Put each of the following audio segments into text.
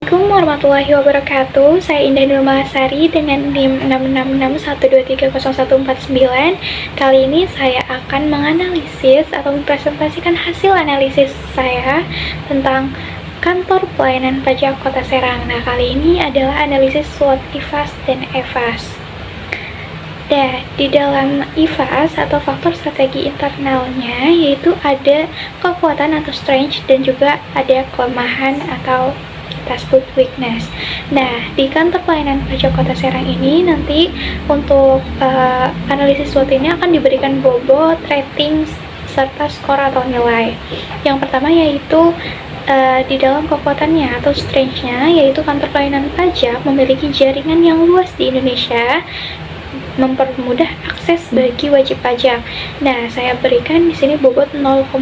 Assalamualaikum warahmatullahi wabarakatuh. Saya Indah Nurmalasari dengan NIM 66612301449. Kali ini saya akan menganalisis atau mempresentasikan hasil analisis saya tentang Kantor Pelayanan Pajak Kota Serang. Nah, kali ini adalah analisis SWOT IFAS dan EFAS. Nah, di dalam IFAS atau faktor strategi internalnya yaitu ada kekuatan atau strength dan juga ada kelemahan atau kita sebut weakness. Nah, di kantor pelayanan pajak Kota Serang ini nanti untuk analisis SWOT ini akan diberikan bobot, rating, serta skor atau nilai. Yang pertama yaitu di dalam kekuatannya atau strength-nya, yaitu kantor pelayanan pajak memiliki jaringan yang luas di Indonesia, mempermudah akses bagi wajib pajak. Nah, saya berikan di sini bobot 0,25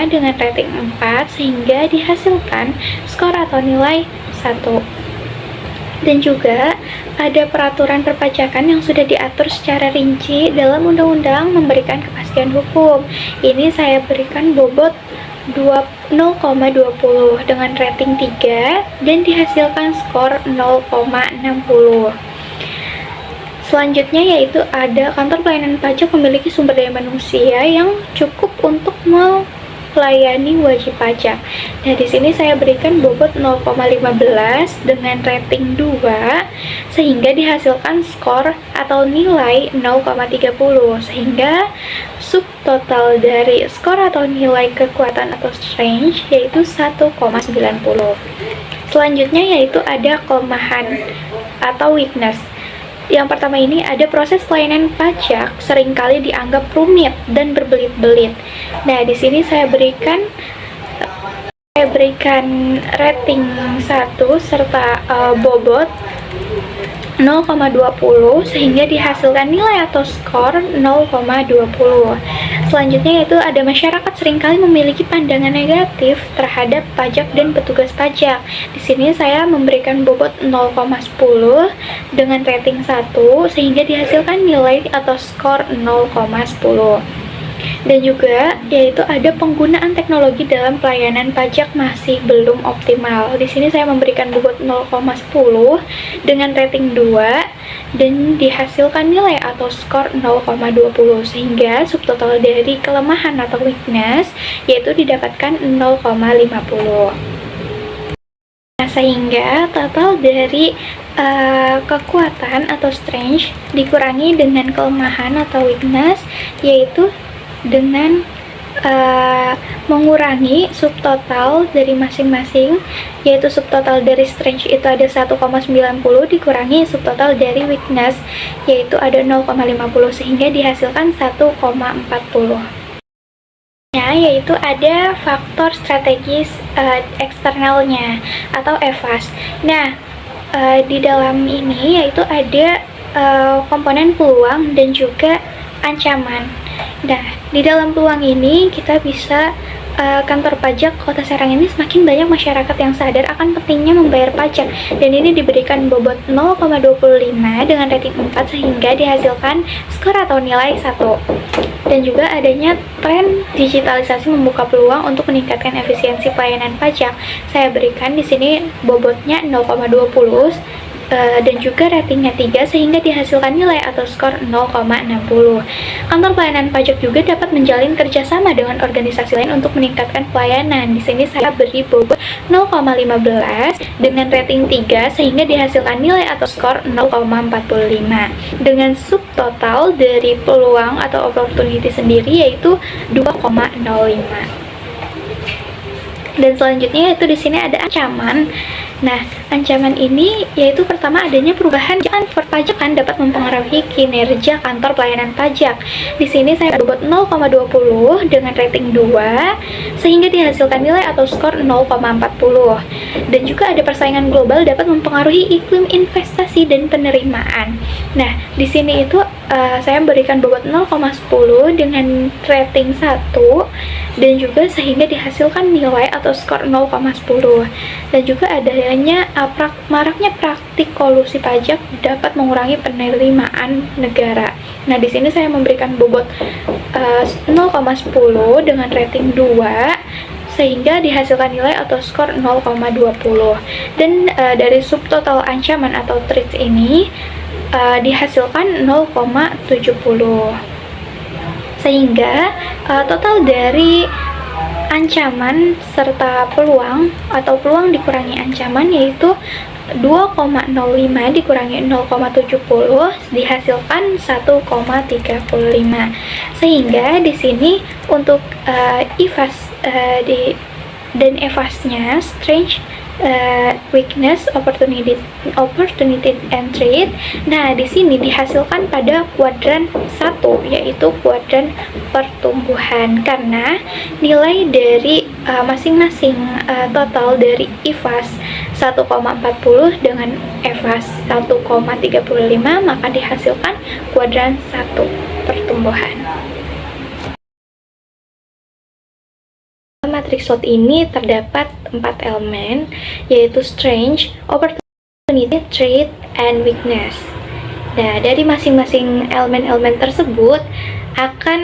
dengan rating 4 sehingga dihasilkan skor atau nilai 1. Dan juga ada peraturan perpajakan yang sudah diatur secara rinci dalam undang-undang memberikan kepastian hukum. Ini saya berikan bobot 0,20 dengan rating 3 dan dihasilkan skor 0,60. Selanjutnya yaitu ada kantor pelayanan pajak memiliki sumber daya manusia yang cukup untuk melayani wajib pajak. Nah, di sini saya berikan bobot 0,15 dengan rating 2 sehingga dihasilkan skor atau nilai 0,30 sehingga subtotal dari skor atau nilai kekuatan atau strength yaitu 1,90. Selanjutnya yaitu ada kelemahan atau weakness. Yang pertama ini ada proses pelayanan pajak seringkali dianggap rumit dan berbelit-belit. Nah, di sini saya berikan rating 1 serta bobot 0,20 sehingga dihasilkan nilai atau skor 0,20. Selanjutnya yaitu ada masyarakat seringkali memiliki pandangan negatif terhadap pajak dan petugas pajak. Di sini saya memberikan bobot 0,10 dengan rating 1 sehingga dihasilkan nilai atau skor 0,10. Dan juga yaitu ada penggunaan teknologi dalam pelayanan pajak masih belum optimal. Di sini saya memberikan bobot 0,10 dengan rating 2 dan dihasilkan nilai atau skor 0,20 sehingga subtotal dari kelemahan atau weakness yaitu didapatkan 0,50. Nah, sehingga total dari kekuatan atau strength dikurangi dengan kelemahan atau weakness yaitu dengan mengurangi subtotal dari masing-masing, yaitu subtotal dari strength itu ada 1,90 dikurangi subtotal dari weakness yaitu ada 0,50 sehingga dihasilkan 1,40. Nah, yaitu ada faktor strategis eksternalnya atau EFAS. Nah, di dalam ini yaitu ada komponen peluang dan juga ancaman. Nah, di dalam peluang ini kita bisa kantor pajak Kota Serang ini semakin banyak masyarakat yang sadar akan pentingnya membayar pajak dan ini diberikan bobot 0,25 dengan rating 4 sehingga dihasilkan skor atau nilai 1. Dan juga adanya tren digitalisasi membuka peluang untuk meningkatkan efisiensi pelayanan pajak. Saya berikan di sini bobotnya 0,20 dan juga ratingnya 3 sehingga dihasilkan nilai atau skor 0,60. Kantor pelayanan pajak juga dapat menjalin kerjasama dengan organisasi lain untuk meningkatkan pelayanan. Di sini saya beri bobot 0,15 dengan rating 3 sehingga dihasilkan nilai atau skor 0,45. Dengan subtotal dari peluang atau opportunity sendiri yaitu 2,05. Dan selanjutnya yaitu di sini ada ancaman. Nah, ancaman ini yaitu pertama adanya perubahan perpajakan dapat mempengaruhi kinerja kantor pelayanan pajak. Di sini saya bobot 0,20 dengan rating 2 sehingga dihasilkan nilai atau skor 0,40. Dan juga ada persaingan global dapat mempengaruhi iklim investasi dan penerimaan. Nah, di sini itu saya berikan bobot 0,10 dengan rating 1 dan juga sehingga dihasilkan nilai atau skor 0,10. Dan juga adanya maraknya praktik kolusi pajak dapat mengurangi penerimaan negara. Nah, di sini saya memberikan bobot 0,10 dengan rating 2 sehingga dihasilkan nilai atau skor 0,20. Dan dari subtotal ancaman atau threats ini dihasilkan 0,70. Sehingga total dari ancaman serta peluang atau peluang dikurangi ancaman yaitu 2,05 dikurangi 0,70 dihasilkan 1,35. Sehingga di sini untuk EVAS dan EVAS-nya strength, weakness, opportunity and threat. Nah, di sini dihasilkan pada kuadran 1 yaitu kuadran pertumbuhan, karena nilai dari masing-masing total dari EVAS 1,40 dengan EVAS 1,35 maka dihasilkan kuadran 1 pertumbuhan. Matriks SWOT ini terdapat 4 elemen, yaitu strength, opportunity, threat, and weakness. Nah, dari masing-masing elemen-elemen tersebut akan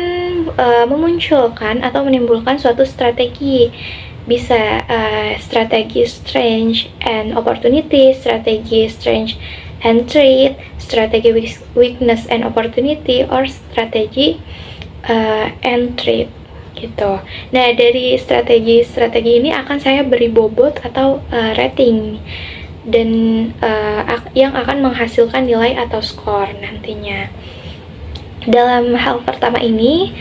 memunculkan atau menimbulkan suatu strategi. Bisa strategi strength and opportunity, strategi strength and threat, strategi weakness and opportunity, or strategi and threat. Gitu. Nah, dari strategi ini akan saya beri bobot atau rating dan yang akan menghasilkan nilai atau skor nantinya. Dalam hal pertama ini,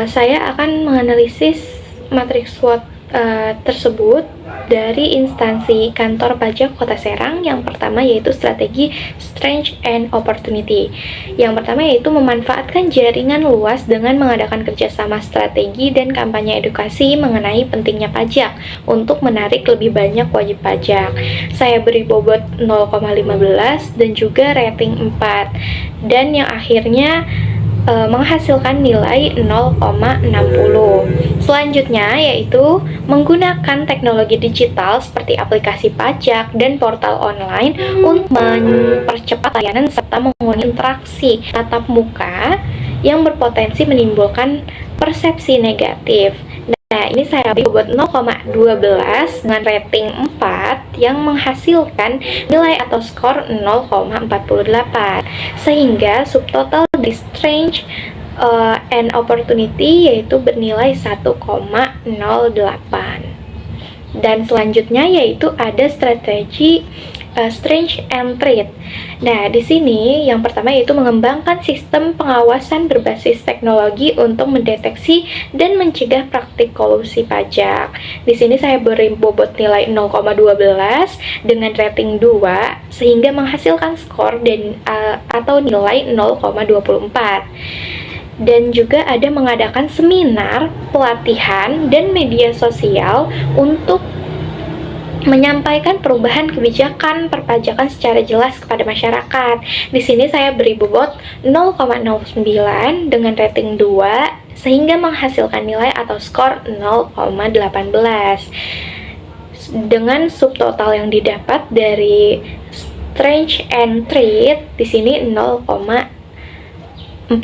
saya akan menganalisis matriks SWOT tersebut dari instansi kantor pajak Kota Serang. Yang pertama yaitu strategi strength and opportunity. Yang pertama yaitu memanfaatkan jaringan luas dengan mengadakan kerjasama strategi dan kampanye edukasi mengenai pentingnya pajak untuk menarik lebih banyak wajib pajak. Saya beri bobot 0,15 dan juga rating 4, dan yang akhirnya menghasilkan nilai 0,60. Selanjutnya yaitu menggunakan teknologi digital seperti aplikasi pajak dan portal online untuk mempercepat layanan serta mengurangi interaksi tatap muka yang berpotensi menimbulkan persepsi negatif. Nah, ini saya beri bobot 0,12 dengan rating 4 yang menghasilkan nilai atau skor 0,48. Sehingga subtotal di strength and opportunity yaitu bernilai 1,08. Dan selanjutnya yaitu ada strategi strength and threat. Nah, di sini yang pertama yaitu mengembangkan sistem pengawasan berbasis teknologi untuk mendeteksi dan mencegah praktik kolusi pajak. Di sini saya beri bobot nilai 0,12 dengan rating 2 sehingga menghasilkan skor dan atau nilai 0,24. Dan juga ada mengadakan seminar, pelatihan, dan media sosial untuk menyampaikan perubahan kebijakan perpajakan secara jelas kepada masyarakat. Di sini saya beri bobot 0,09 dengan rating 2 sehingga menghasilkan nilai atau skor 0,18. Dengan subtotal yang didapat dari strength and threat di sini 0,42.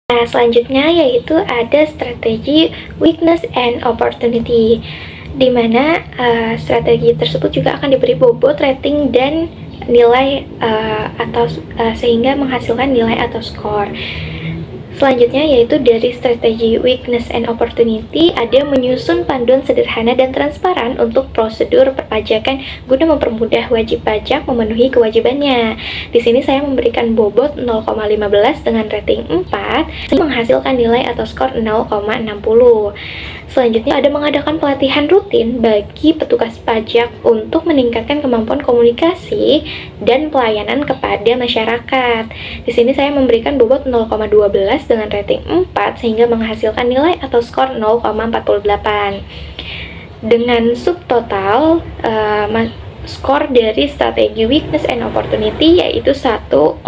Nah, selanjutnya yaitu ada strategi weakness and opportunity, di mana strategi tersebut juga akan diberi bobot, rating, dan nilai atau sehingga menghasilkan nilai atau skor. Selanjutnya yaitu dari strategi weakness and opportunity ada menyusun panduan sederhana dan transparan untuk prosedur perpajakan guna mempermudah wajib pajak memenuhi kewajibannya. Di sini saya memberikan bobot 0,15 dengan rating 4 menghasilkan nilai atau skor 0,60. Selanjutnya ada mengadakan pelatihan rutin bagi petugas pajak untuk meningkatkan kemampuan komunikasi dan pelayanan kepada masyarakat. Di sini saya memberikan bobot 0,12 dengan rating 4 sehingga menghasilkan nilai atau skor 0,48. Dengan subtotal skor dari strategi weakness and opportunity yaitu 1,08.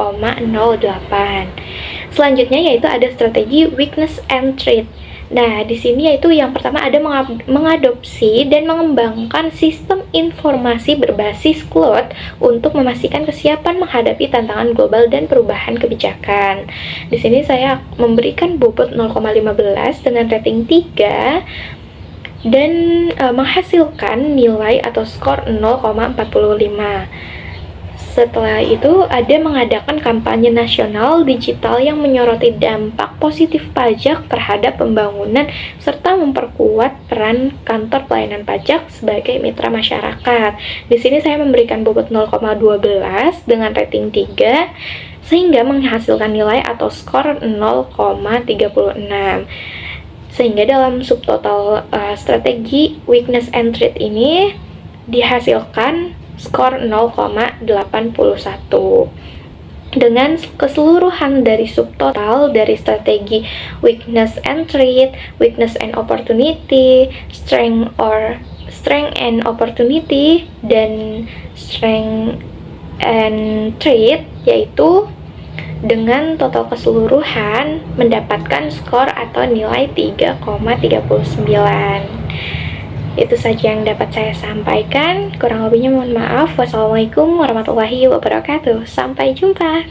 Selanjutnya yaitu ada strategi weakness and threat. Nah, di sini yaitu yang pertama ada mengadopsi dan mengembangkan sistem informasi berbasis cloud untuk memastikan kesiapan menghadapi tantangan global dan perubahan kebijakan. Di sini saya memberikan bobot 0,15 dengan rating 3 dan menghasilkan nilai atau skor 0,45. Setelah itu, ada mengadakan kampanye nasional digital yang menyoroti dampak positif pajak terhadap pembangunan serta memperkuat peran kantor pelayanan pajak sebagai mitra masyarakat. Di sini saya memberikan bobot 0,12 dengan rating 3 sehingga menghasilkan nilai atau skor 0,36. Sehingga dalam subtotal strategi weakness and threat ini dihasilkan skor 0,81. Dengan keseluruhan dari subtotal dari strategi weakness and threat, weakness and opportunity, strength and opportunity, dan strength and threat, yaitu dengan total keseluruhan mendapatkan skor atau nilai 3,39. Itu saja yang dapat saya sampaikan. Kurang lebihnya mohon maaf. Wassalamualaikum warahmatullahi wabarakatuh. Sampai jumpa.